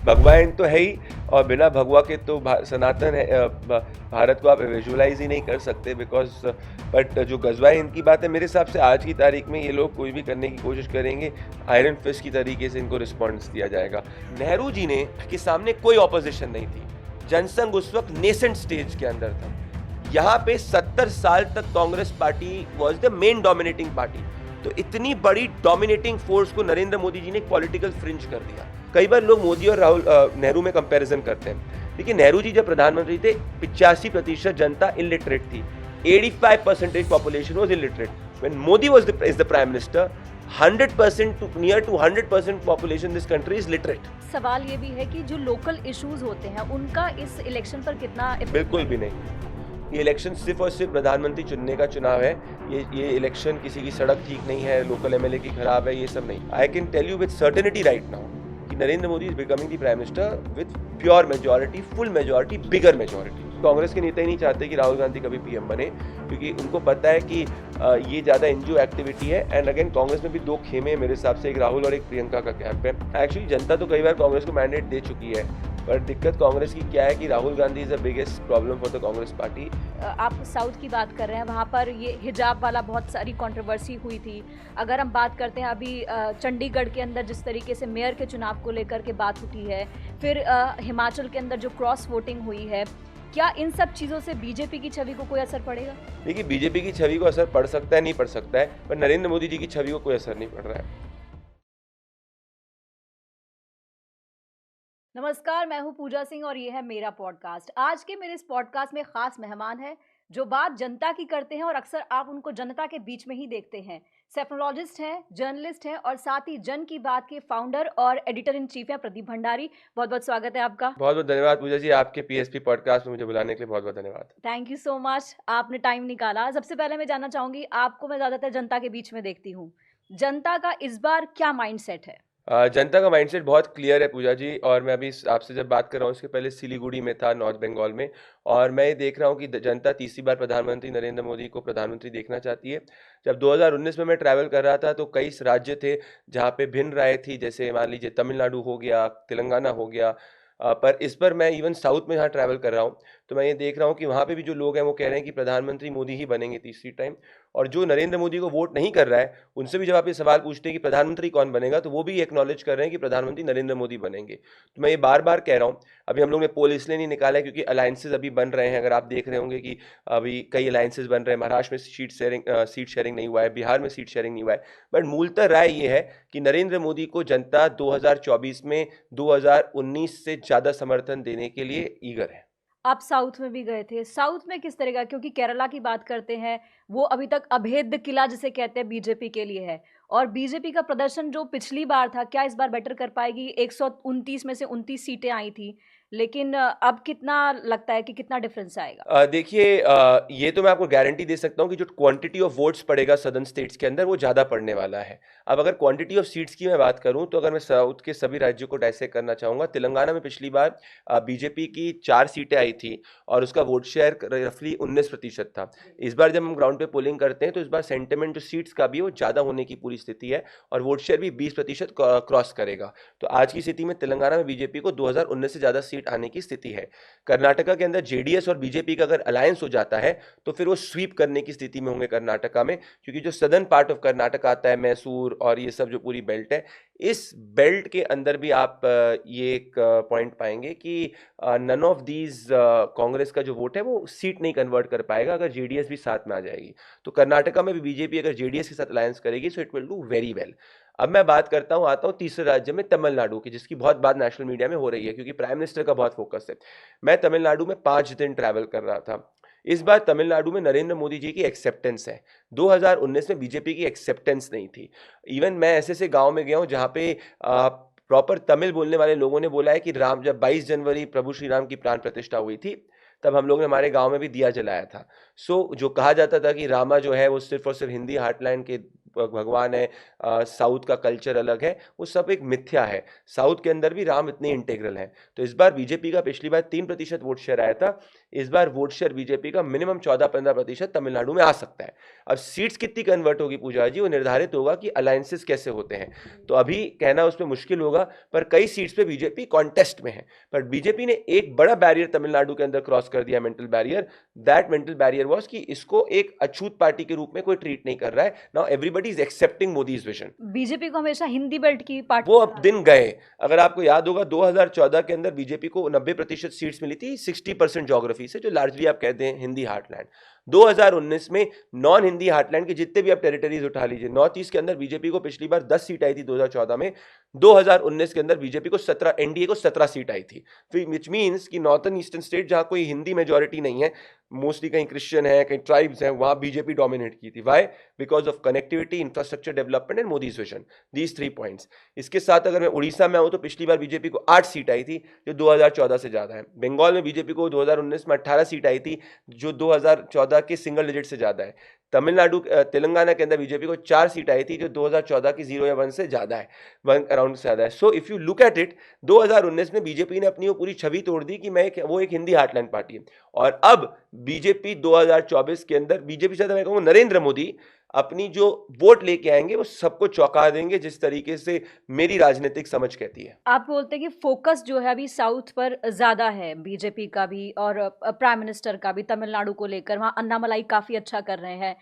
भगवान तो है ही, और बिना भगवा के तो सनातन है भारत को आप विजुलाइज ही नहीं कर सकते, बिकॉज बट जो गजवा हिंद की बात है, मेरे हिसाब से आज की तारीख में ये लोग कोई भी करने की कोशिश करेंगे, आयरन फिस्ट की तरीके से इनको रिस्पॉन्स दिया जाएगा। नेहरू जी ने के सामने कोई ऑपोजिशन नहीं थी, जनसंघ उस वक्त नेसेंट स्टेज के अंदर था। यहाँ पे 70 साल तक Congress party was the main dominating party. तो इतनी बड़ी डोमिनेटिंग फोर्स को नरेंद्र मोदी जी ने पॉलिटिकल फ्रिंज कर दिया। कई बार लोग मोदी और राहुल नेहरू में कंपैरिजन करते हैं, लेकिन नेहरू जी जब प्रधानमंत्री थे 85% जनता इलिटरेट थी, 85% population was illiterate. When Modi is the prime minister, 100% to near to 100% population this country is literate। सवाल ये भी है कि जो लोकल इश्यूज होते हैं उनका इस इलेक्शन पर कितना इफेक्ट बिल्कुल भी नहीं। ये इलेक्शन सिर्फ और सिर्फ प्रधानमंत्री चुनने का चुनाव है। ये इलेक्शन किसी की सड़क ठीक नहीं है, लोकल एमएलए की खराब है, ये सब नहीं। I can tell you with certainty right now कि Narendra Modi is becoming the prime minister with pure majority, full majority, bigger majority. Congress के नेता ही नहीं चाहते कि राहुल गांधी कभी पीएम बने, क्योंकि उनको पता है कि ये ज़्यादा एनजीओ एक्टिविटी है। एंड अगेन कांग्रेस में भी दो खेमे मेरे हिसाब से, एक राहुल और एक प्रियंका का कैंप है। एक्चुअली जनता तो कई बार कांग्रेस को मैंडेट दे चुकी है, पर दिक्कत कांग्रेस की क्या है कि Rahul Gandhi is the biggest problem for the Congress party. आप साउथ की बात कर रहे हैं, वहाँ पर ये हिजाब वाला बहुत सारी कंट्रोवर्सी हुई थी। अगर हम बात करते हैं अभी चंडीगढ़ के अंदर जिस तरीके से मेयर के चुनाव को लेकर के बात उठी है, फिर हिमाचल के अंदर जो क्रॉस वोटिंग हुई है, क्या इन सब चीज़ों से बीजेपी की छवि को कोई असर पड़ेगा? देखिए, बीजेपी की छवि को असर पड़ सकता है, नहीं पड़ सकता है, पर नरेंद्र मोदी जी की छवि को कोई असर नहीं पड़ रहा है। नमस्कार, मैं हूं पूजा सिंह और ये है मेरा पॉडकास्ट। आज के मेरे इस पॉडकास्ट में खास मेहमान है जो बात जनता की करते हैं और अक्सर आप उनको जनता के बीच में ही देखते हैं। सेफोलॉजिस्ट हैं, जर्नलिस्ट हैं और साथ ही जन की बात के फाउंडर और एडिटर इन चीफ हैं प्रदीप भंडारी। बहुत बहुत स्वागत है आपका। बहुत बहुत धन्यवाद पूजा जी, आपके पीएसपी पॉडकास्ट में मुझे बुलाने के लिए बहुत बहुत धन्यवाद। थैंक यू सो मच, आपने टाइम निकाला। सबसे पहले मैं जानना चाहूंगी, आपको मैं ज्यादातर जनता के बीच में देखती हूँ, जनता का इस बार क्या माइंडसेट है? जनता का माइंडसेट बहुत क्लियर है पूजा जी, और मैं अभी आपसे जब बात कर रहा हूँ इसके पहले सिलीगुड़ी में था, नॉर्थ बंगाल में, और मैं ये देख रहा हूँ कि जनता तीसरी बार प्रधानमंत्री नरेंद्र मोदी को प्रधानमंत्री देखना चाहती है। जब 2019 में मैं ट्रैवल कर रहा था तो कई राज्य थे जहाँ पे भिन्न राय थी, जैसे मान लीजिए तमिलनाडु हो गया, तेलंगाना हो गया, पर इस पर मैं इवन साउथ में जहाँ ट्रैवल कर रहा हूँ तो मैं ये देख रहा हूँ कि वहाँ पे भी जो लोग हैं वो कह रहे हैं कि प्रधानमंत्री मोदी ही बनेंगे तीसरी टाइम। और जो नरेंद्र मोदी को वोट नहीं कर रहा है उनसे भी जब आप ये सवाल पूछते हैं कि प्रधानमंत्री कौन बनेगा, तो वो भी एक्नॉलेज कर रहे हैं कि प्रधानमंत्री नरेंद्र मोदी बनेंगे। तो मैं ये बार बार कह रहा हूँ, अभी हम लोग ने पोल इसलिए नहीं निकाला है क्योंकि अलायंसेज अभी बन रहे हैं। अगर आप देख रहे होंगे कि अभी कई अलायंसेज बन रहे हैं, महाराष्ट्र में सीट शेयरिंग नहीं हुआ है, बिहार में सीट शेयरिंग नहीं हुआ है, बट मूलतः राय ये है कि नरेंद्र मोदी को जनता 2024 में 2019 से ज़्यादा समर्थन देने के लिए ईगर है। आप साउथ में भी गए थे, साउथ में किस तरह का, क्योंकि केरला की बात करते हैं, वो अभी तक अभेद्य किला जिसे कहते हैं बीजेपी के लिए है, और बीजेपी का प्रदर्शन जो पिछली बार था, क्या इस बार बेटर कर पाएगी? 129 में से 29 सीटें आई थी, लेकिन अब कितना लगता है कि कितना डिफरेंस आएगा? देखिए, ये तो मैं आपको गारंटी दे सकता हूँ कि जो क्वांटिटी ऑफ वोट्स पड़ेगा सदर्न स्टेट्स के अंदर वो ज़्यादा पड़ने वाला है। अब अगर क्वांटिटी ऑफ सीट्स की मैं बात करूँ तो अगर मैं साउथ के सभी राज्यों को डाइसेक्ट करना चाहूँगा, तेलंगाना में पिछली बार बीजेपी की 4 सीटें आई थी और उसका वोट शेयर रफली 19% था। इस बार जब हम ग्राउंड पे पोलिंग करते हैं तो इस बार सेंटिमेंट जो सीट्स का भी वो ज़्यादा होने की पूरी स्थिति है और वोट शेयर भी 20% क्रॉस करेगा। तो आज की स्थिति में तेलंगाना में बीजेपी को 2019 से ज़्यादा सीट आने की स्थिति है। कर्नाटका के अंदर जेडीएस और बीजेपी का अगर अलायंस हो जाता है तो फिर वो स्वीप करने की स्थिति में होंगे कर्नाटका में, क्योंकि जो सदर्न पार्ट ऑफ कर्नाटका आता है, मैसूर और ये सब जो पूरी बेल्ट है, इस बेल्ट के अंदर भी आप ये एक पॉइंट पाएंगे कि नन ऑफ दीज कांग्रेस का जो वोट है वो सीट नहीं कन्वर्ट कर पाएगा अगर जेडीएस भी साथ में आ जाएगी। तो कर्नाटका में भी बीजेपी अगर जेडीएस के साथ अलायंस करेगी so it will do very well. अब मैं बात करता हूँ, आता हूँ तीसरे राज्य में तमिलनाडु की, जिसकी बहुत बात नेशनल मीडिया में हो रही है क्योंकि प्राइम मिनिस्टर का बहुत फोकस है। मैं तमिलनाडु में 5 दिन ट्रैवल कर रहा था। इस बार तमिलनाडु में नरेंद्र मोदी जी की एक्सेप्टेंस है। 2019 में बीजेपी की एक्सेप्टेंस नहीं थी। इवन मैं ऐसे ऐसे गांव में गया हूं जहां पे प्रॉपर तमिल बोलने वाले लोगों ने बोला है कि राम, जब 22 जनवरी प्रभु श्री राम की प्राण प्रतिष्ठा हुई थी तब हम लोग ने हमारे गांव में भी दिया जलाया था। सो जो कहा जाता था कि रामा जो है वो सिर्फ और सिर्फ हिंदी हार्टलैंड के भगवान है, साउथ का कल्चर अलग है, वो सब एक मिथ्या है। साउथ के अंदर भी राम इतने इंटेग्रल हैं। तो इस बार बीजेपी का पिछली बार 3% वोट शेयर आया था, इस बार वोट शेयर बीजेपी का मिनिमम 14-15% तमिलनाडु में आ सकता है। अब सीट्स कितनी कन्वर्ट होगी पूजा जी, वो निर्धारित होगा कि अलायंसेस कैसे होते हैं। तो अभी कहना उसमें मुश्किल होगा, पर कई सीट्स पे बीजेपी कॉन्टेस्ट में है। पर बीजेपी ने एक बड़ा बैरियर तमिलनाडु के अंदर क्रॉस कर दिया, mental barrier. That mental barrier was कि इसको एक अछूत पार्टी के रूप में कोई ट्रीट नहीं कर रहा है। Now everybody is accepting Modi's vision. BJP को हमेशा हिंदी बेल्ट की पार्टी वो अब दिन गए। अगर आपको याद होगा 2014 के अंदर बीजेपी को 90% सीट्स मिली थी 60% ज्योग्राफी से, जो लार्जली आप कहते हैं हिंदी हार्टलैंड। 2019 में नॉन हिंदी हार्टलैंड के जितने भी आप टेरिटरीज उठा लीजिए, नॉर्थ ईस्ट के अंदर बीजेपी को पिछली बार 10 सीट आई थी 2014 में, 2019 के अंदर बीजेपी को 17, एनडीए को 17 सीट आई थी। विच मीन्स कि नॉर्थन ईस्टर्न स्टेट जहां कोई हिंदी मेजोरिटी नहीं है, मोस्टली कहीं क्रिश्चियन है, कहीं ट्राइब्स हैं, वहां बीजेपी डोमिनेट की थी। Why? Because of connectivity, infrastructure development and Modi's vision, these 3 points. इसके साथ अगर मैं उड़ीसा में आऊँ तो पिछली बार बीजेपी को 8 सीट आई थी, जो 2014 से ज़्यादा है। बंगाल में बीजेपी को 2019 में 18 सीट आई थी, जो 2014 के सिंगल डिजिट से ज़्यादा है। तेलंगाना के अंदर बीजेपी को 4 सीट आई थी, जो 2014 की 0 या 1 से ज़्यादा है, 1 अराउंड से ज़्यादा है। So if you look at it, 2019 में बीजेपी ने अपनी वो पूरी छवि तोड़ दी कि वो एक हिंदी हार्टलैंड पार्टी है। और अब बीजेपी 2024 के अंदर, बीजेपी से मैं कहूँगा नरेंद्र मोदी अपनी जो वोट लेके आएंगे वो सबको चौंका देंगे, जिस तरीके से मेरी राजनीतिक समझ कहती है। आप बोलते हैं कि फोकस जो है अभी साउथ पर ज्यादा है बीजेपी का भी और प्राइम मिनिस्टर का भी, तमिलनाडु को लेकर वहाँ अन्नामलाई काफी अच्छा कर रहे हैं।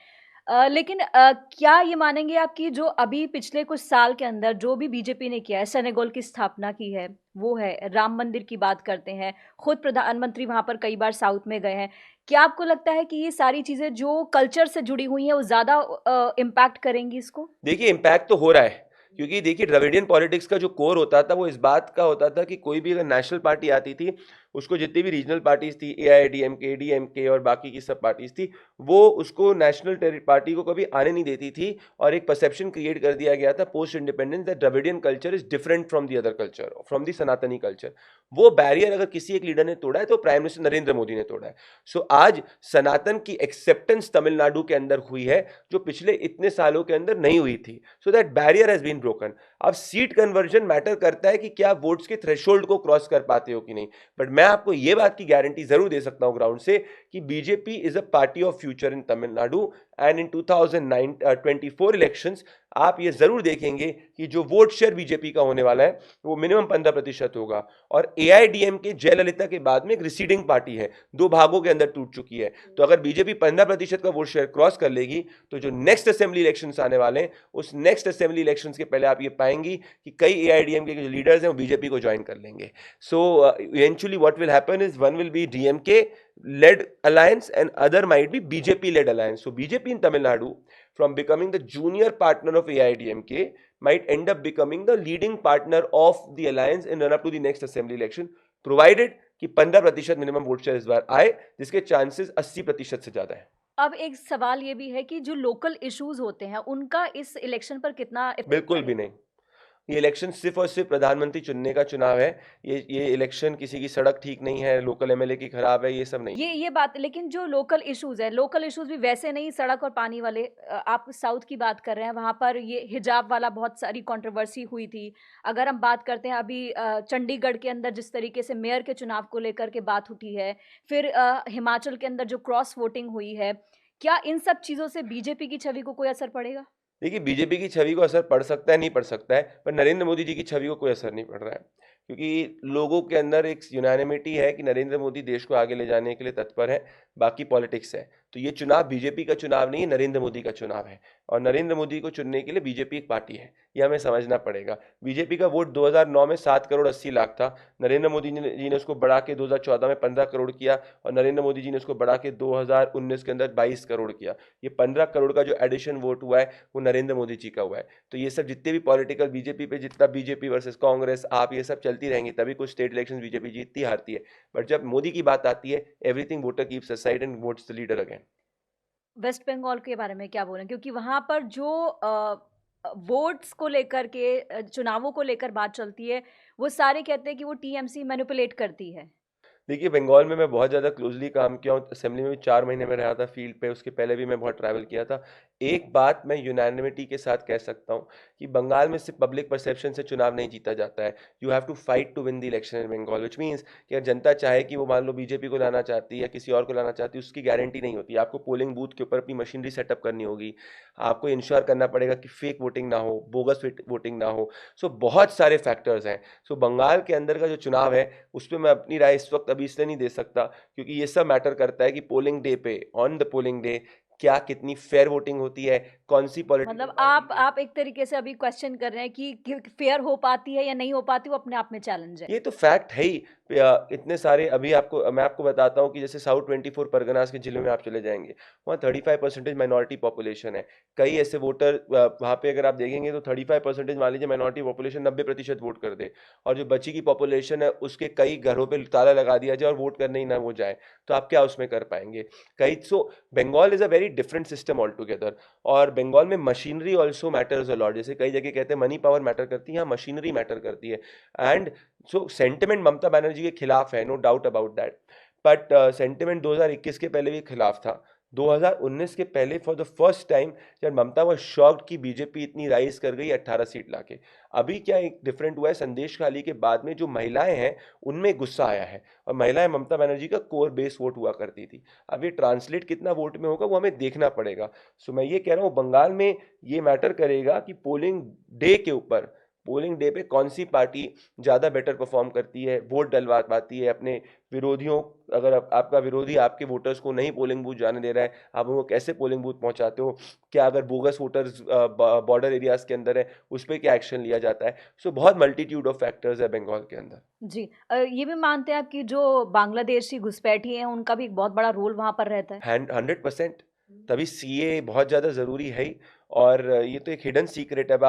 लेकिन क्या ये मानेंगे आप कि जो अभी पिछले कुछ साल के अंदर जो भी बीजेपी ने किया है, सेनेगल की स्थापना की है, वो है, राम मंदिर की बात करते हैं, खुद प्रधानमंत्री वहां पर कई बार साउथ में गए हैं, क्या आपको लगता है कि ये सारी चीजें जो कल्चर से जुड़ी हुई हैं वो ज्यादा इम्पैक्ट करेंगी इसको? देखिए इम्पैक्ट तो हो रहा है, क्योंकि देखिए द्रविडियन पॉलिटिक्स का जो कोर होता था वो इस बात का होता था कि कोई भी अगर नेशनल पार्टी आती थी, उसको जितनी भी रीजनल पार्टीज थी, एआईएडीएमके, डीएमके और बाकी की सब पार्टीज थी, वो उसको नेशनल पार्टी को कभी आने नहीं देती थी। और एक परसेप्शन क्रिएट कर दिया गया था post independence that Dravidian culture is different from the other culture, from the सनातनी कल्चर। वो बैरियर अगर किसी एक लीडर ने तोड़ा है तो प्राइम मिनिस्टर नरेंद्र मोदी ने तोड़ा है। सो आज सनातन की एक्सेप्टेंस तमिलनाडु के अंदर हुई है, जो पिछले इतने सालों के अंदर नहीं हुई थी। So that barrier has been broken. अब सीट कन्वर्जन मैटर करता है कि क्या वोट्स के थ्रेशोल्ड को क्रॉस कर पाते हो कि नहीं। बट मैं आपको ये बात की गारंटी जरूर दे सकता हूं ग्राउंड से कि BJP is a party of future in Tamil Nadu. And in 2024 elections आप ये जरूर देखेंगे कि जो वोट शेयर बीजेपी का होने वाला है वो मिनिमम 15% होगा। और एआईडीएमके जयललिता के बाद में एक रिसीडिंग पार्टी है, 2 भागों के अंदर टूट चुकी है। तो अगर बीजेपी 15% का वोट शेयर क्रॉस कर लेगी तो जो नेक्स्ट असेंबली इलेक्शंस आने वाले हैं, उस नेक्स्ट असेंबली इलेक्शंस के पहले आप ये पाएंगी कि कई एआईडीएमके के जो लीडर्स हैं वो बीजेपी को ज्वाइन कर लेंगे। So eventually what will happen is one will be DMK led alliance and other might be BJP led alliance. So BJP in Tamil Nadu, from becoming the junior partner of AIDMK, might end up becoming the leading partner of the alliance in run up to the next assembly election, provided कि 15% minimum vote share इस बार आए, जिसके chances 80% से ज्यादा है। अब एक सवाल ये भी है कि जो लोकल इश्यूज होते हैं उनका इस इलेक्शन पर कितना इफेक्ट बिल्कुल भी पड़ेगा? नहीं। ये इलेक्शन सिर्फ और सिर्फ प्रधानमंत्री चुनने का चुनाव है। ये इलेक्शन किसी की सड़क ठीक नहीं है, लोकल एमएलए की खराब है, ये सब नहीं। ये बात, लेकिन जो लोकल इश्यूज है, लोकल इश्यूज भी वैसे नहीं, सड़क और पानी वाले। आप साउथ की बात कर रहे हैं, वहां पर ये हिजाब वाला बहुत सारी कंट्रोवर्सी हुई थी। अगर हम बात करते हैं अभी चंडीगढ़ के अंदर जिस तरीके से मेयर के चुनाव को लेकर के बात उठी है, फिर हिमाचल के अंदर जो क्रॉस वोटिंग हुई है, क्या इन सब चीजों से बीजेपी की छवि को कोई असर पड़ेगा? देखिए बीजेपी की छवि को असर पड़ सकता है, नहीं पड़ सकता है, पर नरेंद्र मोदी जी की छवि को कोई असर नहीं पड़ रहा है, क्योंकि लोगों के अंदर एक यूनानिमिटी है कि नरेंद्र मोदी देश को आगे ले जाने के लिए तत्पर है, बाकी पॉलिटिक्स है। तो ये चुनाव बीजेपी का चुनाव नहीं है, नरेंद्र मोदी का चुनाव है। और नरेंद्र मोदी को चुनने के लिए बीजेपी एक पार्टी है, ये हमें समझना पड़ेगा। बीजेपी का वोट 2009 में 7 करोड़ 80 लाख था, नरेंद्र मोदी जी ने उसको बढ़ा के 2014 में 15 करोड़ किया, और नरेंद्र मोदी जी ने उसको बढ़ा के 2019 के अंदर 22 करोड़ किया। ये 15 करोड़ का जो एडिशन वोट हुआ है वो नरेंद्र मोदी जी का हुआ है। तो ये सब जितने भी पॉलिटिकल बीजेपी पे, जितना बीजेपी वर्सेस कांग्रेस, आप ये सब चलती रहेंगी, तभी कुछ स्टेट इलेक्शन बीजेपी जीतती हारती है। बट जब मोदी की बात आती है, everything voter keeps aside and votes the leader again. West Bengal के बारे में क्या बोलें? क्योंकि वहाँ पर जो वोट्स को लेकर के, चुनावों को लेकर बात चलती है, वो सारे कहते हैं कि वो टीएमसी मैनिपुलेट करती है। देखिए बंगाल में मैं बहुत ज़्यादा क्लोजली काम किया हूँ, असेंबली में भी 4 महीने में रहा था फील्ड पे, उसके पहले भी मैं बहुत ट्रैवल किया था। एक बात मैं यूनानिमिटी के साथ कह सकता हूँ कि बंगाल में सिर्फ पब्लिक परसेप्शन से चुनाव नहीं जीता जाता है। You have to fight to win the election in Bengal, which means कि अगर जनता चाहे कि वो मान लो बीजेपी को लाना चाहती है या किसी और को लाना चाहती है, उसकी गारंटी नहीं होती। आपको पोलिंग बूथ के ऊपर अपनी मशीनरी सेटअप करनी होगी, आपको इंश्योर करना पड़ेगा कि फेक वोटिंग ना हो, बोगस वोटिंग ना हो। सो बहुत सारे फैक्टर्स हैं। सो बंगाल के अंदर का जो चुनाव है उस पर मैं अपनी राय इस वक्त अभी इसलिए नहीं दे सकता क्योंकि ये सब मैटर करता है कि पोलिंग डे पे, ऑन द पोलिंग डे, क्या कितनी फेयर वोटिंग होती है, कौन सी पॉलिटिकल मतलब पार्टी के। आप एक तरीके से अभी क्वेश्चन कर रहे हैं कि फेयर हो पाती है या नहीं हो पाती, वो अपने आप में चैलेंज है। ये तो फैक्ट है ही। इतने सारे अभी आपको मैं आपको बताता हूँ कि जैसे साउथ 24 परगनास के जिले में आप चले जाएंगे, वहाँ 35% माइनॉरिटी पॉपुलेशन है। कई ऐसे वोटर वहाँ पे अगर आप देखेंगे तो 35% मान लीजिए माइनॉरिटी पॉपुलेशन 90% वोट कर दे, और जो बची की पॉपुलेशन है उसके कई घरों पे ताला लगा दिया जाए और वोट करने ही ना वो जाए, तो आप क्या उसमें कर पाएंगे। कई so Bengal is a very different system all together. और बंगाल में machinery also matters a lot. जैसे कई जगह कहते हैं मनी पावर मैटर करती है, यहाँ मशीनरी मैटर करती है। And so sentiment Mamata Banerjee के खिलाफ है, no doubt about that. But sentiment 2021 के पहले भी खिलाफ था। 2019 के पहले फॉर द फर्स्ट टाइम जब ममता वाज शॉक्ड कि बीजेपी इतनी राइज कर गई 18 सीट लाके। अभी क्या एक डिफरेंट हुआ है, संदेश खाली के बाद में जो महिलाएं हैं उनमें गुस्सा आया है, और महिलाएं ममता बनर्जी का कोर बेस वोट हुआ करती थी। अब ये ट्रांसलेट कितना वोट में होगा वो हमें देखना पड़ेगा। सो मैं ये कह रहा हूँ बंगाल में ये मैटर करेगा कि पोलिंग डे के ऊपर, पोलिंग डे पे कौन सी पार्टी ज़्यादा बेटर परफॉर्म करती है, वोट डलवा पाती है अपने विरोधियों। अगर आपका विरोधी आपके वोटर्स को नहीं पोलिंग बूथ जाने दे रहा है, आप उनको कैसे पोलिंग बूथ पहुंचाते हो, क्या अगर बोगस वोटर्स बॉर्डर एरियाज के अंदर है उस पर क्या एक्शन लिया जाता है। सो बहुत मल्टीट्यूड ऑफ फैक्टर्स है बंगाल के अंदर। जी। ये भी मानते हैं आप कि जो बांग्लादेशी घुसपैठी हैं, उनका भी एक बहुत बड़ा रोल वहाँ पर रहता है? 100%। तभी सीए बहुत ज़्यादा ज़रूरी है ही। और ये तो एक हिडन सीक्रेट है। अब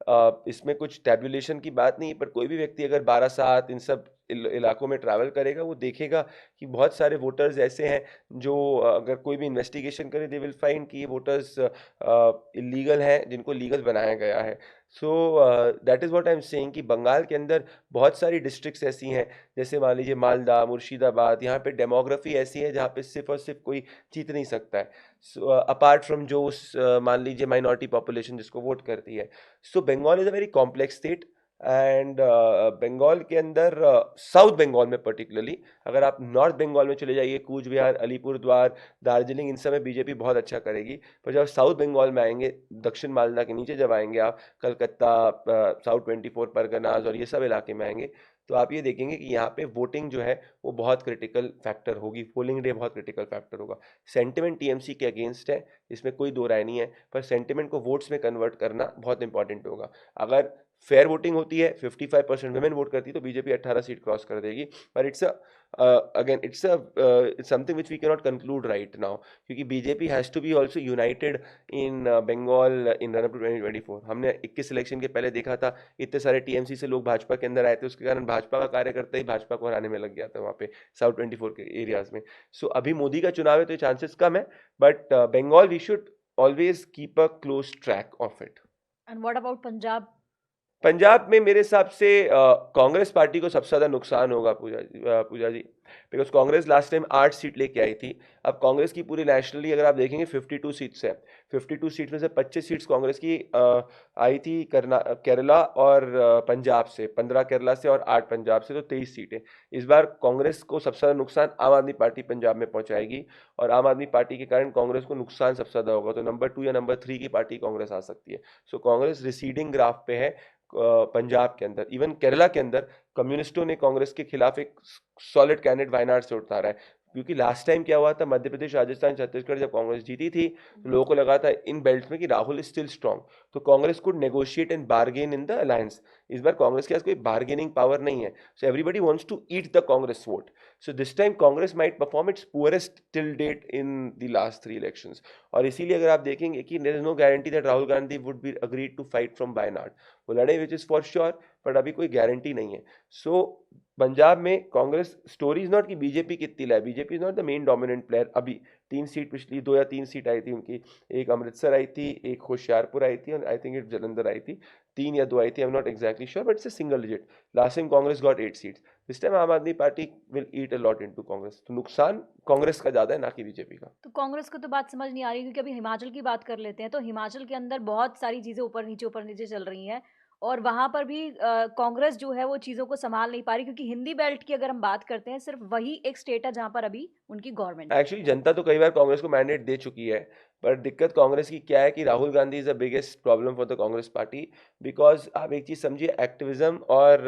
आप इसमें कुछ टैबुलेशन की बात नहीं है, पर कोई भी व्यक्ति अगर 12 सात इन सब इलाकों में ट्रैवल करेगा वो देखेगा कि बहुत सारे वोटर्स ऐसे हैं जो अगर कोई भी इन्वेस्टिगेशन करे दे विल फाइंड कि ये वोटर्स इलीगल हैं जिनको लीगल बनाया गया है। So that is what I am saying कि बंगाल के अंदर बहुत सारी डिस्ट्रिक्ट्स ऐसी हैं, जैसे मान लीजिए मालदा, मुर्शिदाबाद, यहाँ पे डेमोग्राफी ऐसी है जहाँ पे सिर्फ और सिर्फ कोई जीत नहीं सकता है। सो अपार्ट फ्रॉम जो मान लीजिए माइनॉरिटी पॉपुलेशन जिसको वोट करती है। So Bengal is a very complex state. And Bengal के अंदर साउथ बंगाल में पर्टिकुलरली, अगर आप नॉर्थ बंगाल में चले जाइए, कूच बिहार, अलीपुर द्वार, दार्जिलिंग, इन सब में बीजेपी बहुत अच्छा करेगी। पर जब साउथ बंगाल में आएंगे, दक्षिण मालदा के नीचे जब आएंगे आप, कलकत्ता, साउथ 24 परगनाज और ये सब इलाके में आएंगे, तो आप ये देखेंगे कि यहाँ पे वोटिंग जो है वो बहुत क्रिटिकल फैक्टर होगी, पोलिंग डे बहुत क्रिटिकल फैक्टर होगा। सेंटिमेंट टीएमसी के अगेंस्ट है, इसमें कोई दो राय नहीं है, पर सेंटिमेंट को वोट्स में कन्वर्ट करना बहुत इंपॉर्टेंट होगा। अगर फेयर वोटिंग होती है, 55% वुमेन वोट करती है, तो बीजेपी 18 सीट क्रॉस कर देगी। पर it's again it's something which we can not conclude right now, क्योंकि BJP has to be also united in Bengal in run up to 2024। हमने 21 इलेक्शन के पहले देखा था, इतने सारे टीएमसी से लोग भाजपा के अंदर आए थे, उसके कारण भाजपा का कार्यकर्ता ही भाजपा को हराने में लग गया था वहाँ पे साउथ 24 के एरियाज में। सो अभी मोदी का चुनाव है तो ये चांसेस कम है, but Bengal we should always keep a close track of it. And what about Punjab? Punjab में मेरे हिसाब से कांग्रेस पार्टी को सबसे ज़्यादा नुकसान होगा, Pooja ji. Because Congress last time 8 seat लेके आई थी। अब कांग्रेस की पूरी नेशनली अगर आप देखेंगे 52 सीट्स है। 52 सीट में से 25 सीट्स कांग्रेस की आई थी केरला और पंजाब से, 15 केरला से और 8 पंजाब से, तो 23 सीटें। इस बार कांग्रेस को सबसे ज़्यादा नुकसान आम आदमी पार्टी पंजाब में पहुंचाएगी, और आम आदमी पार्टी के कारण कांग्रेस को नुकसान सबसे ज़्यादा होगा। तो नंबर 2 या नंबर 3 की पार्टी कांग्रेस आ सकती है। सो कांग्रेस रिसीडिंग ग्राफ पे है पंजाब के अंदर। इवन केरला के अंदर कम्युनिस्टों ने कांग्रेस के खिलाफ एक सॉलिड कैंडिडेट वायनाड से उतारा है, क्योंकि लास्ट टाइम क्या हुआ था, मध्य प्रदेश, राजस्थान, छत्तीसगढ़ जब कांग्रेस जीती थी तो लोगों को लगा था इन बेल्ट में कि राहुल इज स्टिल स्ट्रांग, तो Congress could negotiate and bargain in the alliance. इस बार कांग्रेस के पास कोई बार्गेनिंग पावर नहीं है, so everybody wants to eat the Congress vote. So this time Congress might perform its poorest till date in the last 3 elections. और इसीलिए अगर आप देखेंगे कि there is no guarantee that Rahul Gandhi would be agreed to fight from Wayanad. वो लड़े which is for sure, but अभी कोई गारंटी नहीं है। सो पंजाब में कांग्रेस स्टोरी इज नॉट कि बीजेपी कितनी लाए, BJP is not the main dominant player. अभी 3 सीट, पिछली 2 या 3 सीट आई थी उनकी, एक अमृतसर आई थी, एक होशियारपुर आई थी, और आई थिंक एक जलंधर आई थी। 3 या 2 आई थी, I am not exactly sure, but it's a single digit. Last time Congress got 8 seats. This time आम आदमी party will eat a lot into Congress. तो नुकसान कांग्रेस का ज्यादा है, ना कि बीजेपी का. तो कांग्रेस को तो बात समझ नहीं आ रही, क्योंकि अभी हिमाचल की बात कर लेते हैं, तो हिमाचल के अंदर बहुत सारी चीज़ें ऊपर नीचे चल रही हैं और वहाँ पर भी कांग्रेस जो है वो चीज़ों को सँभाल नहीं पा रही, क्योंकि हिंदी बेल्ट की अगर हम बात करते हैं, सिर्फ़ वही एक स्टेट है जहाँ पर अभी उनकी गवर्नमेंट है। एक्चुअली जनता तो कई बार कांग्रेस को मैंडेट दे चुकी है, पर दिक्कत कांग्रेस की क्या है कि Rahul Gandhi is the biggest problem for the Congress party. Because आप एक चीज समझिए, एक्टिविज्म और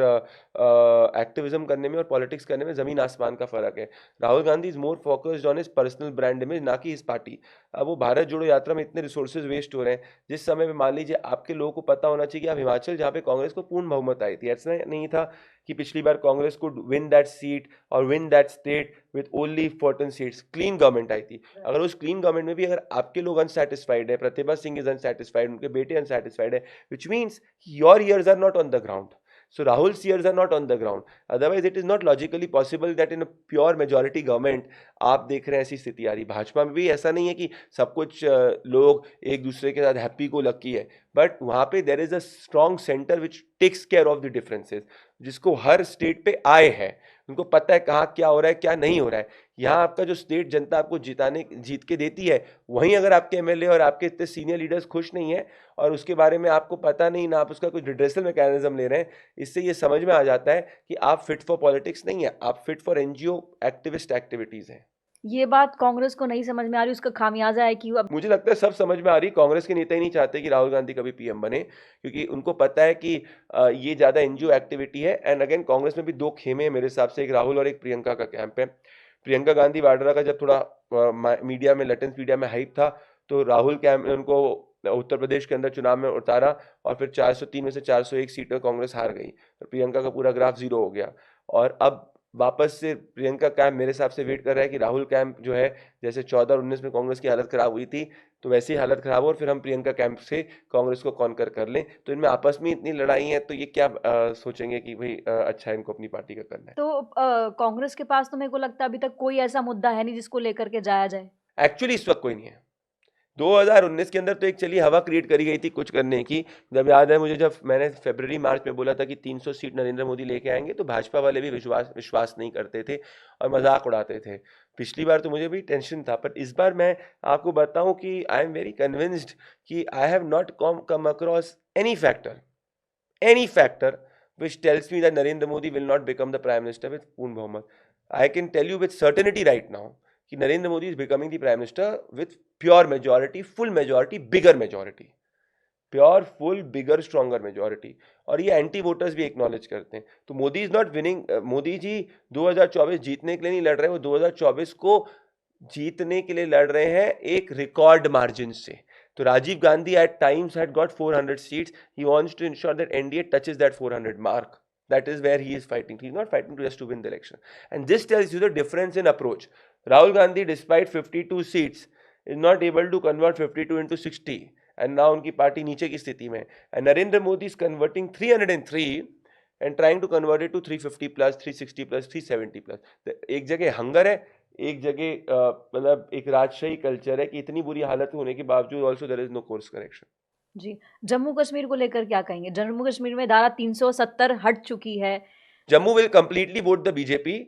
एक्टिविज्म करने में और पॉलिटिक्स करने में जमीन आसमान का फर्क है. Rahul Gandhi is more focused on his personal brand image, ना कि इस पार्टी. अब वो भारत जोड़ो यात्रा में इतने रिसोर्सेज वेस्ट हो रहे हैं, जिस समय पे मान लीजिए आपके लोगों को पता होना चाहिए कि आप हिमाचल, जहाँ पे कांग्रेस को पूर्ण बहुमत आई थी, ऐसा नहीं था कि पिछली बार कांग्रेस को विन दैट सीट और win that state with only 14 seats. Clean government आई थी. अगर उस क्लीन गवर्नमेंट में भी अगर आपके लोग अनसेटिस्फाइड है, प्रतिभा सिंह इज अनसेटिस्फाइड, उनके बेटे अनसेटिस्फाइड है, which means your ears are not on the ground. So Rahul's ears are not on the ground. Otherwise, it is not logically possible that in a pure majority government आप देख रहे हैं ऐसी स्थिति आ रही. भाजपा में भी ऐसा नहीं है कि सब कुछ लोग एक दूसरे के साथ हैप्पी को लकी है, बट वहाँ पे there is a strong centre which takes care of the differences, जिसको हर स्टेट पे आए हैं, उनको पता है कहाँ क्या हो रहा है क्या नहीं हो रहा है. यहाँ आपका जो स्टेट जनता आपको जीत के देती है, वहीं अगर आपके एमएलए और आपके इतने सीनियर लीडर्स खुश नहीं है और उसके बारे में आपको पता नहीं, ना आप उसका कोई रिड्रेसल मैकेनिज्म ले रहे हैं, इससे ये समझ में आ जाता है कि आप फिट फॉर पॉलिटिक्स नहीं है, आप fit for NGO activist activities हैं. ये बात कांग्रेस को नहीं समझ में आ रही, उसका खामियाजा है कि अब मुझे लगता है सब समझ में आ रही. कांग्रेस के नेता ही नहीं चाहते कि राहुल गांधी कभी पीएम बने, क्योंकि उनको पता है कि ये ज़्यादा एनजीओ एक्टिविटी है. एंड अगेन कांग्रेस में भी दो खेमे हैं मेरे हिसाब से, एक राहुल और एक प्रियंका का कैंप है. प्रियंका गांधी वाड्रा का जब थोड़ा मीडिया में, लेटेंस मीडिया में हाइप था, तो राहुल कैंप ने उनको उत्तर प्रदेश के अंदर चुनाव में उतारा और फिर 403 में से 401 सीटें कांग्रेस हार गई. तो प्रियंका का पूरा ग्राफ जीरो हो गया. और अब वापस से प्रियंका कैंप मेरे हिसाब से वेट कर रहा है कि राहुल कैंप जो है, जैसे 14 और 19 में कांग्रेस की हालत खराब हुई थी, तो वैसे ही हालत खराब हो और फिर हम प्रियंका कैंप से कांग्रेस को कॉन्कर कर लें. तो इनमें आपस में इतनी लड़ाई है, तो ये क्या सोचेंगे कि भाई अच्छा है, इनको अपनी पार्टी का करना है. तो कांग्रेस के पास तो मेरे को लगता है अभी तक कोई ऐसा मुद्दा है नहीं जिसको लेकर के जाया जाए. एक्चुअली इस वक्त कोई नहीं है. 2019 के अंदर तो एक चलिए हवा क्रिएट करी गई थी कुछ करने की. जब याद है मुझे, जब मैंने फरवरी मार्च में बोला था कि 300 सीट नरेंद्र मोदी लेके आएंगे, तो भाजपा वाले भी विश्वास नहीं करते थे और मजाक उड़ाते थे. पिछली बार तो मुझे भी टेंशन था, पर इस बार मैं आपको बताऊं कि आई एम वेरी कन्विंस्ड कि I have not come across any factor which tells me that Narendra Modi will not become the Prime Minister with पूर्ण बहुमत. I can tell you with certainty right now कि Narendra Modi is becoming the Prime Minister with pure majority, full majority, bigger majority, pure full bigger stronger majority. और ये anti voters भी acknowledge करते हैं. तो Modi is not winning. Modi ji 2024 जीतने के लिए नहीं लड़ रहे, वो 2024 को जीतने के लिए लड़ रहे हैं एक रिकॉर्ड मार्जिन से. तो Rajiv Gandhi at times had got 400 seats. He wants to ensure that NDA touches that 400 mark. That is where he is fighting. He is not fighting just to win the election. And this tells you the difference in approach. Rahul Gandhi, despite 52 seats, is not able to convert 52 into 60. And now उनकी party नीचे की स्थिति में. And Narendra Modi is converting 303 and trying to convert it to 350 plus, 360 plus, 370 plus. एक जगह hunger है, एक जगह मतलब एक राजशाही कल्चर है कि इतनी बुरी हालत होने के बावजूद also there is no course correction. जी, जम्मू कश्मीर को लेकर क्या कहेंगे? जम्मू कश्मीर में धारा 370 हट चुकी है. Jammu will completely vote the BJP.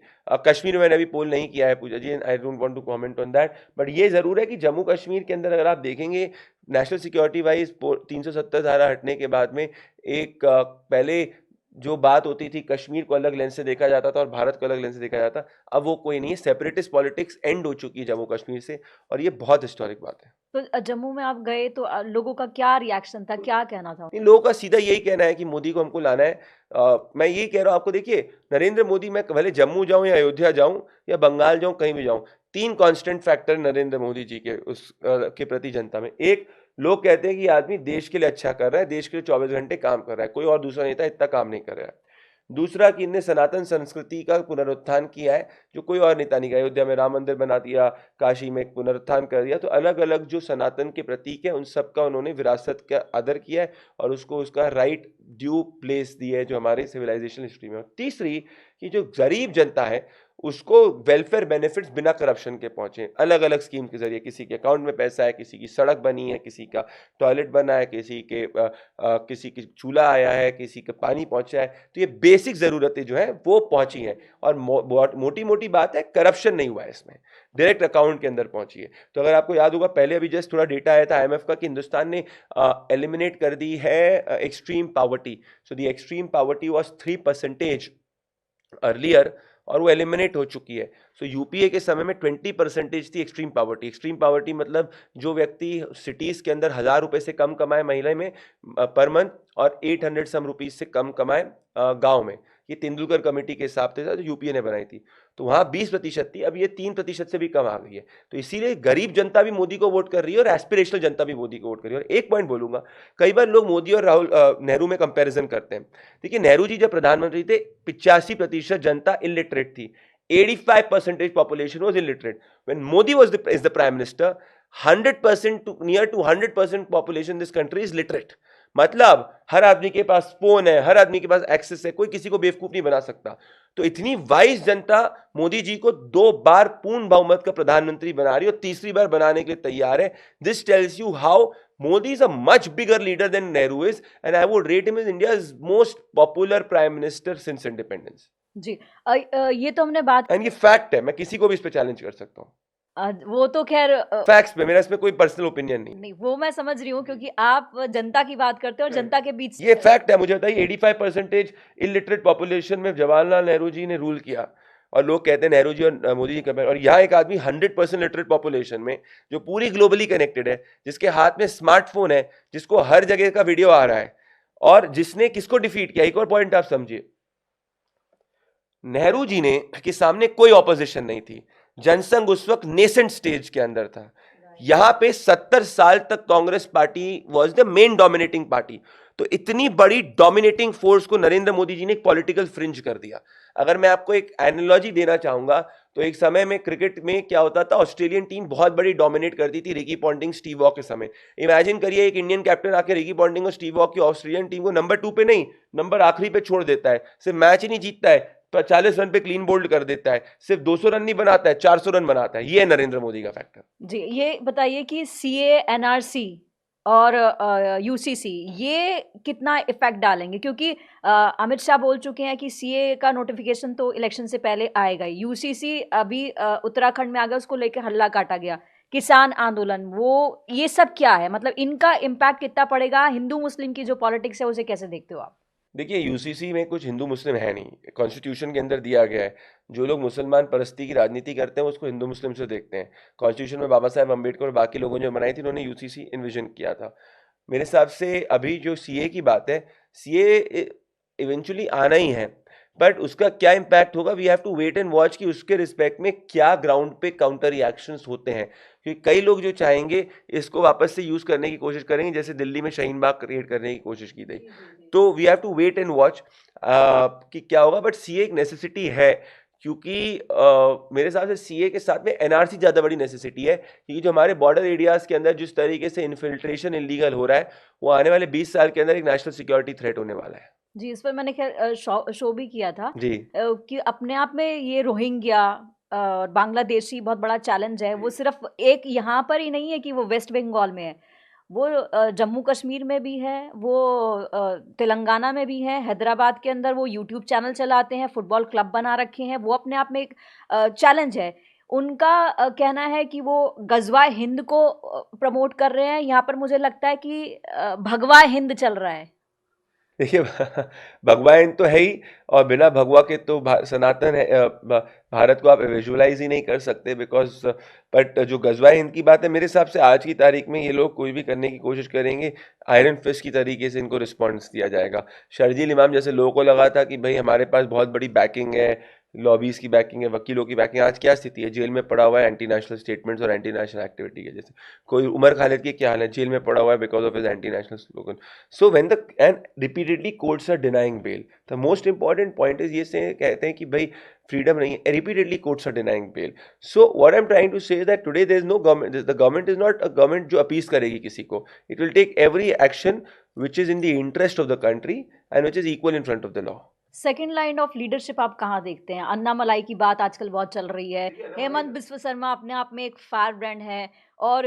Kashmir में मैंने अभी पोल नहीं किया है Pooja ji, I don't want to comment on that, but ये जरूर है कि जम्मू कश्मीर के अंदर अगर आप देखेंगे नेशनल सिक्योरिटी वाइज 370 धारा हटने के बाद में एक पहले जो बात होती थी, कश्मीर को अलग लेंस से देखा जाता था और भारत को अलग लेंस से देखा जाता, अब वो कोई नहीं है. सेपरेटिस्ट पॉलिटिक्स एंड हो चुकी है जम्मू कश्मीर से, और ये बहुत हिस्टोरिक बात है. तो जम्मू में आप गए तो लोगों का क्या रिएक्शन था, क्या कहना था? इन लोगों का सीधा यही कहना है कि मोदी को हमको लाना है. मैं यही कह रहा हूँ आपको, देखिए नरेंद्र मोदी, मैं भले जम्मू जाऊं या अयोध्या जाऊं या बंगाल जाऊं, कहीं भी जाऊं, 3 कांस्टेंट फैक्टर नरेंद्र मोदी जी के के प्रति जनता में. एक, लोग कहते हैं कि आदमी देश के लिए अच्छा कर रहा है, देश के लिए 24 घंटे काम कर रहा है, कोई और दूसरा नेता इतना काम नहीं कर रहा है. दूसरा कि इनने सनातन संस्कृति का पुनरुत्थान किया है, जो कोई और नेता नहीं किया. अयोध्या में राम मंदिर बना दिया, काशी में एक पुनरुत्थान कर दिया. तो अलग अलग जो सनातन के प्रतीक है, उन सब का उन्होंने विरासत का आदर किया है और उसको उसका राइट ड्यू प्लेस दी है जो हमारे सिविलाइजेशन हिस्ट्री में. तीसरी कि जो गरीब जनता है उसको वेलफेयर बेनिफिट्स बिना करप्शन के पहुंचे, अलग अलग स्कीम के जरिए। किसी के अकाउंट में पैसा है, किसी की सड़क बनी है, किसी का टॉयलेट बना है, किसी की चूल्हा आया है, किसी का पानी पहुंचा है। तो ये बेसिक जरूरतें जो है वो पहुंची हैं, और मोटी मोटी बात है, करप्शन नहीं हुआ है इसमें, डायरेक्ट अकाउंट के अंदर पहुंची है। तो अगर आपको याद होगा, पहले अभी जस्ट थोड़ा डेटा आया था IMF का कि हिंदुस्तान ने एलिमिनेट कर दी है extreme poverty. So the extreme poverty was 3% earlier, और वो एलिमिनेट हो चुकी है। सो यूपीए के समय में 20% थी एक्सट्रीम पावर्टी। एक्सट्रीम पावर्टी मतलब जो व्यक्ति सिटीज के अंदर 1,000 रुपए से कम कमाए महीने में पर मंथ, और 800 सम रुपीज से कम कमाए गांव में। ये तेंदुलकर कमेटी के हिसाब से था, जो यूपीए ने बनाई थी। तो वहां 20% थी, अब ये 3% से भी कम आ गई है। तो इसीलिए गरीब जनता भी मोदी को वोट कर रही है, और एस्पिरेशनल जनता भी मोदी को वोट कर रही है। और एक पॉइंट बोलूंगा, कई बार लोग मोदी और नेहरू में कंपैरिजन करते हैं। देखिए, नेहरू जी जब प्रधानमंत्री थे, 85% जनता इलिटरेट थी, 85% population was illiterate. When Modi is the prime minister, 100% to near to 100% population in this country is literate. मतलब हर आदमी के पास फोन है, हर आदमी के पास एक्सेस है, कोई किसी को बेवकूफ नहीं बना सकता। तो इतनी वाइज जनता मोदी जी को 2 बार पूर्ण बहुमत का प्रधानमंत्री बना रही है, और तीसरी बार बनाने के लिए तैयार है। This tells you how Modi is a much bigger leader than Nehru is, and I would rate him as India's most popular prime minister since independence. जी। ये तो हमने बात एंड ये फैक्ट है, मैं किसी को भी इस पे चैलेंज कर सकता हूँ। वो तो खैर फैक्ट्स पे, मेरा इसमें कोई पर्सनल ओपिनियन नहीं। नहीं, वो मैं समझ रही हूँ, क्योंकि आप जनता की बात करते हो और जनता के बीच ये फैक्ट है। मुझे बताइए, 85% इलिटरेट पॉपुलेशन में जवाहरलाल नेहरू जी ने रूल किया, और लोग कहते हैं नेहरू जी और मोदी जी कंपेयर। और यहाँ एक आदमी 100% लिटरेट पॉपुलेशन में, जो पूरी ग्लोबली कनेक्टेड है, जिसके हाथ में स्मार्टफोन है, जिसको हर जगह का वीडियो आ रहा है, और जिसने किसको डिफीट किया। एक और पॉइंट आप समझिए, नेहरू जी ने के सामने कोई ऑपोजिशन नहीं थी, जनसंघ उस वक्त नेसेंट स्टेज के अंदर था। यहां पे 70 साल तक Congress party was the main dominating party. तो इतनी बड़ी डोमिनेटिंग फोर्स को नरेंद्र मोदी जी ने एक पॉलिटिकल फ्रिंज कर दिया। अगर मैं आपको एक एनालॉजी देना चाहूंगा, तो एक समय में क्रिकेट में क्या होता था, ऑस्ट्रेलियन टीम बहुत बड़ी डोमिनेट करती थी रिकी पॉन्टिंग, स्टीव वॉ के समय। इमेजिन करिए, एक इंडियन कैप्टन आके रिकी पॉन्टिंग और स्टीव वॉ की ऑस्ट्रेलियन टीम को नंबर 2 पे नहीं, नंबर आखिरी पे छोड़ देता है। सिर्फ मैच ही नहीं जीतता है, तो 40 रन पे क्लीन बोल्ड कर देता है, सिर्फ 200 रन नहीं बनाता है, 400 रन बनाता है। ये है नरेंद्र मोदी का फैक्टर। जी, ये बताइए कि सीए, एनआरसी और यूसीसी ये कितना इफेक्ट डालेंगे, क्योंकि अमित शाह बोल चुके हैं कि सीए का नोटिफिकेशन तो इलेक्शन से पहले आएगा ही। यूसीसी अभी उत्तराखंड में आ गया, उसको लेकर हल्ला काटा गया। किसान आंदोलन, वो ये सब क्या है, मतलब इनका इम्पैक्ट कितना पड़ेगा? हिंदू मुस्लिम की जो पॉलिटिक्स है उसे कैसे देखते हो आप? देखिए, यूसीसी में कुछ हिंदू मुस्लिम है नहीं, कॉन्स्टिट्यूशन के अंदर दिया गया है। जो लोग मुसलमान परस्ती की राजनीति करते हैं, उसको हिंदू मुस्लिम से देखते हैं। कॉन्स्टिट्यूशन में बाबा साहेब अम्बेडकर और बाकी लोगों ने जो बनाई थी, उन्होंने यूसीसी इन्विजन किया था। मेरे हिसाब से अभी जो सीए की बात है, सीए इवेंचुअली आना ही है, बट उसका क्या इम्पैक्ट होगा, we have to wait and watch कि उसके रिस्पेक्ट में क्या ग्राउंड पे काउंटर रिएक्शंस होते हैं। क्योंकि कई लोग जो चाहेंगे इसको वापस से यूज करने की कोशिश करेंगे, जैसे दिल्ली में शाहीन बाग क्रिएट करने की कोशिश की गई। तो we have to wait and watch कि क्या होगा। बट सीए एक नेसेसिटी है, क्योंकि मेरे हिसाब से सीए के साथ में एनआरसी ज़्यादा बड़ी नेसेसिटी है, क्योंकि जो हमारे बॉर्डर एरियाज़ के अंदर जिस तरीके से इन्फिल्ट्रेशन इलीगल हो रहा है, वो आने वाले 20 साल के अंदर एक नेशनल सिक्योरिटी थ्रेट होने वाला है। जी, इस पर मैंने खैर शो भी किया था जी। कि अपने आप में ये रोहिंग्या और बांग्लादेशी बहुत बड़ा चैलेंज है। वो सिर्फ एक यहाँ पर ही नहीं है कि वो वेस्ट बंगाल में है, वो जम्मू कश्मीर में भी है, वो तेलंगाना में भी है, हैदराबाद के अंदर वो यूट्यूब चैनल चलाते हैं, फुटबॉल क्लब बना रखे हैं, वो अपने आप में एक चैलेंज है। उनका कहना है कि वो गजवा हिंद को प्रमोट कर रहे हैं। यहाँ पर मुझे लगता है कि भगवा हिंद चल रहा है। देखिए, भगवा हिंद तो है ही, और बिना भगवा के तो सनातन है भारत को आप विजुअलाइज ही नहीं कर सकते, बिकॉज बट जो गजवा हिंद की बात है, मेरे हिसाब से आज की तारीख में ये लोग कोई भी करने की कोशिश करेंगे, आयरन फिस्ट की तरीके से इनको रिस्पॉन्स दिया जाएगा। शर्जील इमाम जैसे लोगों को लगा था कि भाई हमारे पास बहुत बड़ी बैकिंग है, लॉबीज की बैकिंग है, वकीलों की बैकिंग। आज क्या स्थिति है, जेल में पड़ा हुआ है एंटी नेशनल स्टेटमेंट्स और एंटी नेशनल एक्टिविटी के जैसे। कोई उमर खालिद की क्या हाल है, जेल में पड़ा हुआ है because of his anti national slogan. So when the end repeatedly courts are denying bail, the most important point is ये से कहते हैं कि भाई फ्रीडम नहीं है, repeatedly courts are denying bail. So what I am trying to say that today there is no government, the government is not a government जो appease करेगी किसी को। It will take every action which is in the interest of the country and which is equal in front of the law. Second line of leadership आप कहाँ देखते हैं? अन्नामलाई की बात आजकल बहुत चल रही है। देखिए, अन्नामलाई हेमंत बिस्व शर्मा अपने आप में एक फायर ब्रांड है और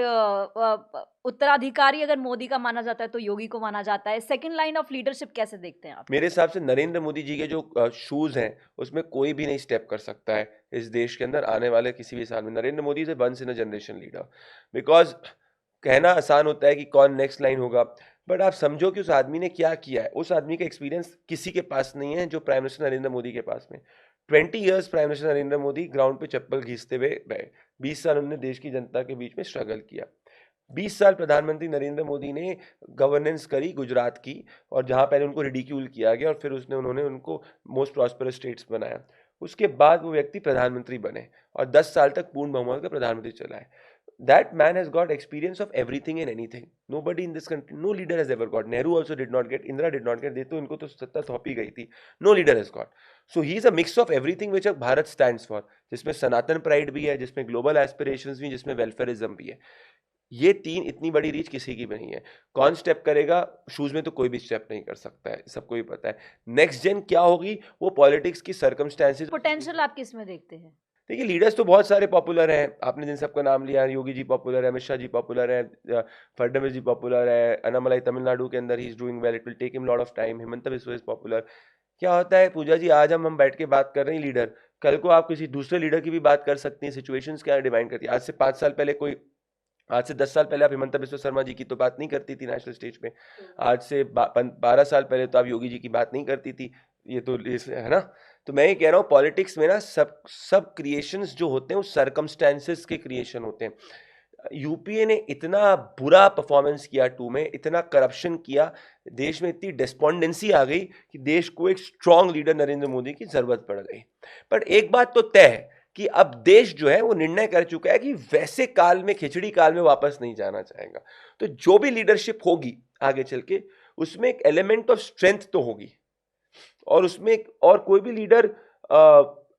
उत्तराधिकारी अगर मोदी का माना जाता है तो योगी को माना जाता है। सेकंड लाइन ऑफ लीडरशिप कैसे देखते हैं आप? मेरे हिसाब से नरेंद्र मोदी जी के जो शूज हैं उसमें कोई भी नहीं स्टेप कर सकता है इस देश के अंदर आने वाले किसी भी साल में। Narendra Modi is a once in a generation leader. Because कहना आसान होता है कि कौन नेक्स्ट लाइन होगा, बट आप समझो कि उस आदमी ने क्या किया है। उस आदमी का एक्सपीरियंस किसी के पास नहीं है जो प्राइम मिनिस्टर नरेंद्र मोदी के पास में। 20 years prime minister Narendra Modi ground पे चप्पल घीसते हुए रहे। 20 साल उन्होंने देश की जनता के बीच में स्ट्रगल किया। 20 साल प्रधानमंत्री नरेंद्र मोदी ने गवर्नेंस करी गुजरात की, और जहां पहले उनको रिडिक्यूल किया गया और फिर उन्होंने उनको मोस्ट प्रॉस्परस स्टेट्स बनाया। उसके बाद वो व्यक्ति प्रधानमंत्री बने और 10 साल तक पूर्ण बहुमत का प्रधानमंत्री चलाए। That man has got experience of everything and anything. Nobody in this country, no leader has ever got. Nehru also did not get, Indira did not get. तो इनको तो सत्ता सौंपी गई थी. No leader has got. So he is a mix of everything which Bharat stands for. जिसमें सनातन pride भी है, जिसमें ग्लोबल एस्पिरेशंस भी, जिसमें वेलफेयरिज्म भी है। ये तीन इतनी बड़ी रीच किसी की भी नहीं है। कौन स्टेप करेगा? शूज में तो कोई भी स्टेप नहीं कर सकता है, सबको ही पता है। नेक्स्ट जेन क्या होगी वो पॉलिटिक्स की सर्कमस्टेंसेस। पोटेंशियल आप किस में देखते हैं? देखिए, लीडर्स तो बहुत सारे पॉपुलर हैं। आपने जिन सबका नाम लिया, योगी जी पॉपुलर है, अमित शाह जी पॉपुलर है, फडणवीस जी पॉपुलर है, अन्नामलाई तमिलनाडु के अंदर ही is doing well, it will take him lot of time. Hemant Biswa is popular. क्या होता है पूजा जी, आज हम बैठ के बात कर रहे हैं लीडर, कल को आप किसी दूसरे लीडर की भी बात कर सकती हैं। सिचुएशंस क्या डिमांड करती है। आज से 5 साल पहले कोई, आज से 10 साल पहले आप हेमंत बिस्वा शर्मा जी की तो बात नहीं करती थी नेशनल स्टेज पे। आज से 12 साल पहले तो आप योगी जी की बात नहीं करती थी। ये तो है ना। तो मैं ये कह रहा हूँ पॉलिटिक्स में ना सब क्रिएशंस जो होते हैं वो सर्कमस्टेंसेस के क्रिएशन होते हैं। यूपीए ने इतना बुरा परफॉर्मेंस किया 2 में, इतना करप्शन किया, देश में इतनी डिस्पोंडेंसी आ गई कि देश को एक स्ट्रांग लीडर नरेंद्र मोदी की जरूरत पड़ गई। पर एक बात तो तय है कि अब देश जो है वो निर्णय कर चुका है कि वैसे काल में, खिचड़ी काल में वापस नहीं जाना चाहेगा। तो जो भी लीडरशिप होगी आगे चल के, उसमें एक एलिमेंट ऑफ स्ट्रेंथ तो होगी, और उसमें और कोई भी लीडर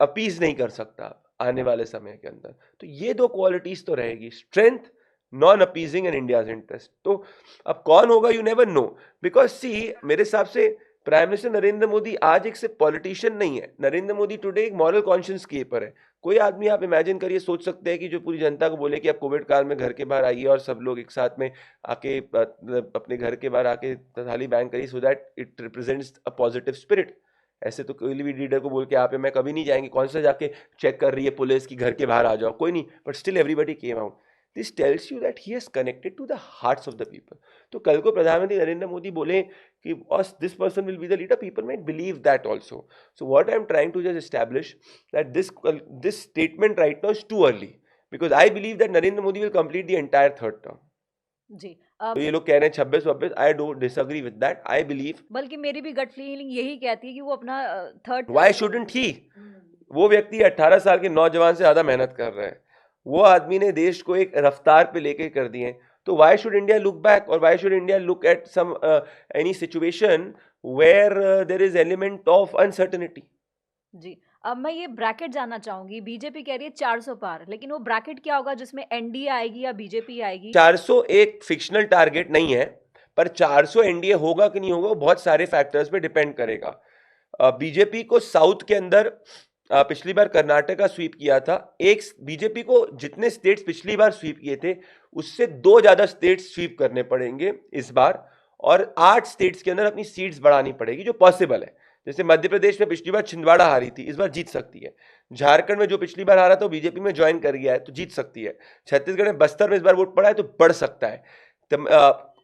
अपीज नहीं कर सकता आने वाले समय के अंदर। तो ये 2 क्वालिटीज तो रहेगी, strength, non appeasing and India's interest. तो अब कौन होगा, you never know. Because see, मेरे हिसाब से प्राइम मिनिस्टर नरेंद्र मोदी आज एक सिर्फ पॉलिटिशियन नहीं है। नरेंद्र मोदी टुडे एक मॉरल कॉन्शियस के ऊपर है। कोई आदमी, आप इमेजिन करिए, सोच सकते हैं कि जो पूरी जनता को बोले कि आप कोविड काल में घर के बाहर आइए और सब लोग एक साथ में आके अपने घर के बाहर आके थाली बैंग करिए, so that it represents a positive spirit. ऐसे तो कोई भी लीडर को बोल के आप मैं कभी नहीं जाएंगे, कौन सा जाके चेक कर रही है पुलिस की घर के बाहर आ जाओ, कोई नहीं, but still everybody came out. This tells you that he has connected to the hearts of the people. तो कल को प्रधानमंत्री नरेंद्र मोदी बोले कि this person will be the leader, people might believe that also. So what I am trying to just establish that this statement right now is too early, because I believe that Narendra Modi will complete the entire third term. जी। तो ये लोग कह रहे हैं 26-26, I don't disagree with that. I believe, बल्कि मेरी भी gut feeling यही कहती है कि वो अपना थर्ड व्हाई शुडंट ही? वो व्यक्ति 18 साल के नौजवान से ज्यादा मेहनत कर रहा है। वो आदमी ने देश को एक रफ्तार पे लेके कर दिए। तो why should India look back, और why should India look at some any situation where there is element of uncertainty. जी। अब मैं ये ब्रैकेट जानना चाहूंगी, बीजेपी कह रही है 400 पार, लेकिन वो ब्रैकेट क्या होगा जिसमें एनडीए आएगी या बीजेपी आएगी? 400 एक फिक्शनल टारगेट नहीं है, पर 400 एनडीए होगा कि नहीं होगा वो बहुत सारे फैक्टर्स पे डिपेंड करेगा। बीजेपी को साउथ के अंदर पिछली बार कर्नाटका स्वीप किया था। एक बीजेपी को जितने स्टेट्स पिछली बार स्वीप किए थे उससे 2 ज्यादा स्टेट्स स्वीप करने पड़ेंगे इस बार, और 8 स्टेट्स के अंदर अपनी सीट्स बढ़ानी पड़ेगी, जो पॉसिबल है। जैसे मध्य प्रदेश में पिछली बार छिंदवाड़ा हारी थी, इस बार जीत सकती है। झारखंड में जो पिछली बार हारा था वो बीजेपी में ज्वाइन कर गया है, तो जीत सकती है। छत्तीसगढ़ में, बस्तर में इस बार वोट पड़ा है तो बढ़ सकता है।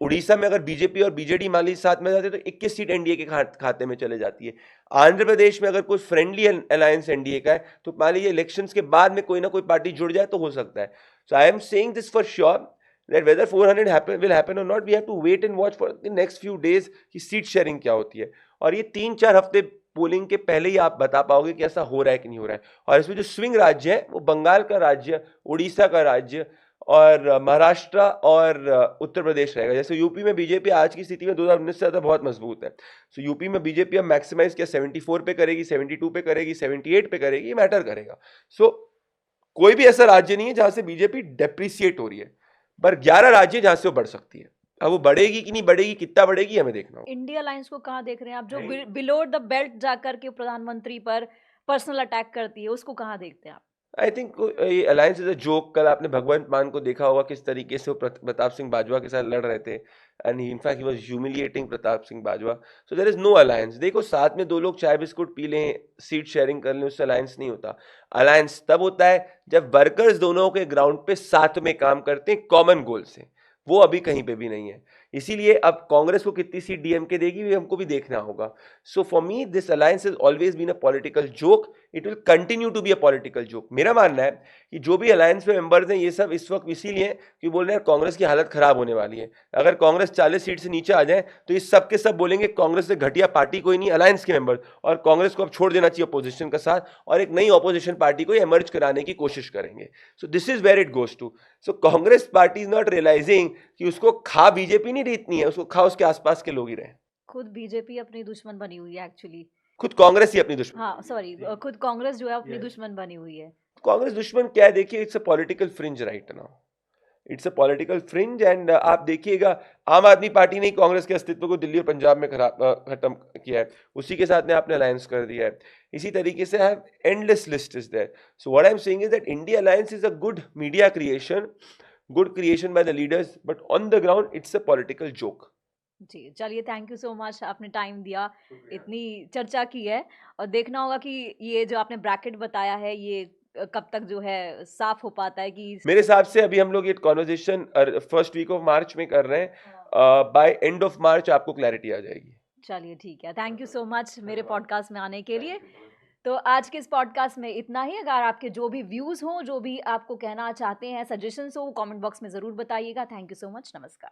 उड़ीसा में अगर बीजेपी और बीजेडी मान लीजिए साथ में जाते तो 21 सीट एनडीए के खाते में चले जाती है। आंध्र प्रदेश में अगर कोई फ्रेंडली अलायंस एनडीए का है तो मान लीजिए इलेक्शंस के बाद में कोई ना कोई पार्टी जुड़ जाए तो हो सकता है। So I am saying this for sure that whether 400 will happen or not, we have to wait and watch for the next few days कि सीट शेयरिंग क्या होती है। और ये 3-4 हफ्ते पोलिंग के पहले ही आप बता पाओगे कि ऐसा हो रहा है कि नहीं हो रहा है। और इसमें जो स्विंग राज्य है वो बंगाल का राज्य, उड़ीसा का राज्य और महाराष्ट्र और उत्तर प्रदेश रहेगा। जैसे यूपी में बीजेपी आज की स्थिति में 2019 से ज्यादा बहुत मजबूत है। सो यूपी में बीजेपी अब मैक्सिमाइज क्या 74 पे करेगी, 72 पे करेगी, 78 पे करेगी, ये मैटर करेगा। सो कोई भी ऐसा राज्य नहीं है जहां से बीजेपी डेप्रिसिएट हो रही है, पर 11 राज्य जहां से वो बढ़ सकती है। अब वो बढ़ेगी कि नहीं बढ़ेगी, कितना बढ़ेगी, हमें देखना होगा। इंडिया अलायंस को कहाँ देख रहे हैं आप, जो नहीं। बिलो द बेल्ट जाकर के प्रधानमंत्री पर पर्सनल अटैक करती है, उसको कहाँ देखते हैं आप? आई थिंक ये अलायंस इज अ जोक। कल आपने भगवंत मान को देखा होगा किस तरीके से वो प्रताप सिंह बाजवा के साथ लड़ रहे थे, and in fact he was humiliating Pratap Singh Bajwa. So there is no alliance. देखो, साथ में दो लोग चाय बिस्कुट पी लें, सीट शेयरिंग कर लें, उससे अलायंस नहीं होता। अलायंस तब होता है जब वर्कर्स दोनों के ग्राउंड पे साथ में काम करते हैं कॉमन गोल से। वो अभी कहीं पे भी नहीं है। इसीलिए अब कांग्रेस को कितनी सीट डीएमके देगी ये हमको भी देखना होगा। So for me this alliance has always been a political joke, it will continue to be a political joke. मेरा मानना है कि जो भी अलायंस में मेंबर्स हैं ये सब इस वक्त इसीलिए कि बोल रहे हैं कांग्रेस की हालत खराब होने वाली है। अगर कांग्रेस 40 सीट से नीचे आ जाए तो ये सब के सब बोलेंगे कांग्रेस से घटिया पार्टी कोई नहीं, अलायंस के मेंबर, और कांग्रेस को अब छोड़ देना चाहिए अपोजिशन का साथ, और एक नई अपोजिशन पार्टी को एमर्ज कराने की कोशिश करेंगे। So this is where it goes to. So Congress party is not realizing कि उसको खा बीजेपी नहीं रही है, उसको खा उसके आसपास के लोग ही रहे। खुद बीजेपी अपनी दुश्मन बनी हुई है एक्चुअली। खुद कांग्रेस ही अपनी दुश्मन। हाँ सॉरी, खुद कांग्रेस जो है अपनी दुश्मन बनी हुई है। कांग्रेस दुश्मन क्या है, देखिए, it's a political fringe right now. It's a political fringe, and आप देखिएगा आम आदमी पार्टी ने कांग्रेस के अस्तित्व को दिल्ली और पंजाब में खत्म किया है, उसी के साथ ने आपने अलायंस कर दिया है। इसी तरीके से have endless list is there. So what I am saying is that India alliance is a good media creation, good creation by the leaders, but on the ground it's a political joke. जी, चलिए thank you so much, आपने time दिया, इतनी चर्चा की है, और देखना होगा कि ये जो आपने ब्रैकेट बताया है ये कब तक जो है साफ हो पाता है कि मेरे हिसाब से अभी हम लोग ये conversation first week of March में कर रहे हैं, बाय एंड ऑफ मार्च आपको क्लैरिटी आ जाएगी। चलिए ठीक है, थैंक यू सो मच मेरे पॉडकास्ट में आने के लिए। तो आज के इस पॉडकास्ट में इतना ही। अगर आपके जो भी व्यूज़ हों, जो भी आपको कहना चाहते हैं, सजेशंस हो, कमेंट बॉक्स में ज़रूर बताइएगा। थैंक यू सो मच, नमस्कार।